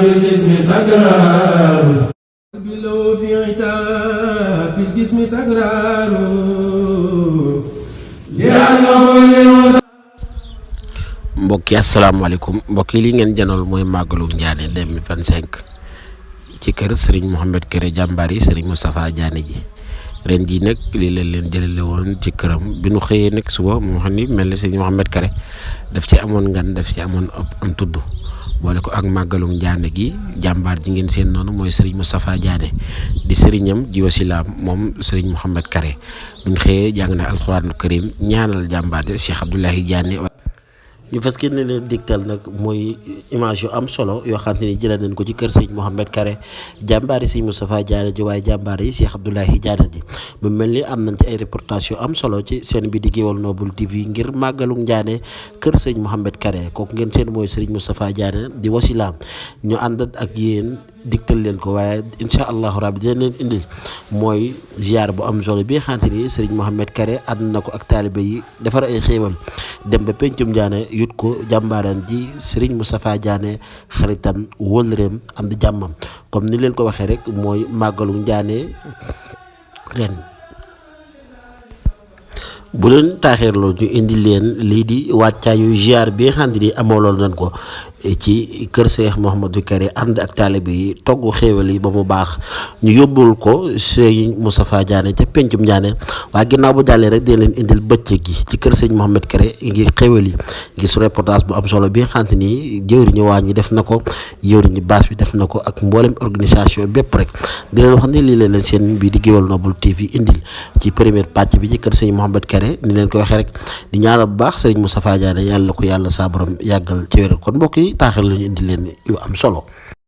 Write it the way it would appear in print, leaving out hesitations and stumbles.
بالجسم تكرار بلو في عتاب بالجسم تكرار لأنه للمدى. mbokk yi asalaamaaleykum mbokk yi li ngeen janool mooy màggalu Ndiané 2025 ci kër Serigne Mohamed Kéré jàmbaar yi Serigne Moustapha Diané ji ren jii nag lii leen jëlale woon ci këram bi nu xëyee nag suba moo xam ni mel ni Serigne Mohamed Kéré daf ci amoon ngan daf ci amoon am tudd boole ko ak màggalu Ndiané gi jàmbaar ji ngeen seen noonu mooy Serigne Moustapha Diané di sëriñam ji wasilaam moom Serigne Mohamed Kéré bu ñu xëyee jàng na alxuraanu karim ñaanal jàmbaar ji Cheikh Abdoulahi Diané. ñu fas yéene leen digtal nag mooy image yu am solo yoo xam ne jëlee nañ ko ci kër sëñ Mohamed Kéré jàmbaar yi sëñ Moustapha Diané ji waaye jàmbaar yi Cheikh Abdoulahi Diané ji mu mel ni am nañ ci ay reportage yu am solo ci seen bi di Gueweul Noble TV ngir màggalu Ndiané kër sëñ Mohamed Kéré kooku ngeen seen mooy sëriñ Moustapha Diané di wasilaam ñu ànd ak yéen digtal leen ko waaye incha allahu rabbi dina leen indil mooy ziar bu am solo bi nga xamante ni sëriñ Mohamed Kéré ànd na ko ak taalibe yi defar ay xéewal dem ba pencum Ndiané yut ko jàmbaaran ji Serigne Moustapha Diané xaritam wóllëreem am di jàmmam comme ni leen ko waxee rek mooy màggalu Ndiané ren bu leen taaxeerloo ñu indi leen lii di wàccaayu ziar bi nga xam ne amaloon nañ ko ci kër Cheikh Mouhamadou Kéré ànd ak taalibe yi togg xéewal yi ba mu baax ñu yóbbul ko Serigne Moustapha Diané ca pencum Ndiané waaye ginnaaw bu jàllee rek dina leen indil bëccëg gi ci kër Serigne Mohamed Kéré ngir xéewal yi gis reportage bu am solo bi nga xam ne jëwriñu waañ ñi def na ko jëwriñu baas bi def na ko ak mboolem organisation bépp rek di leen wax ne lii leen seen bii di Gueweul Noble TV indil ci première pàcc bi ci kër Serigne Mohamed Kéré ni leen ko waxee rek di ñaanal bu baax Serigne Moustapha Diané yàlla ko yàlla saa borom yàggal ci wér kon mbokk yi taaxal lañu indi leen yu am solo.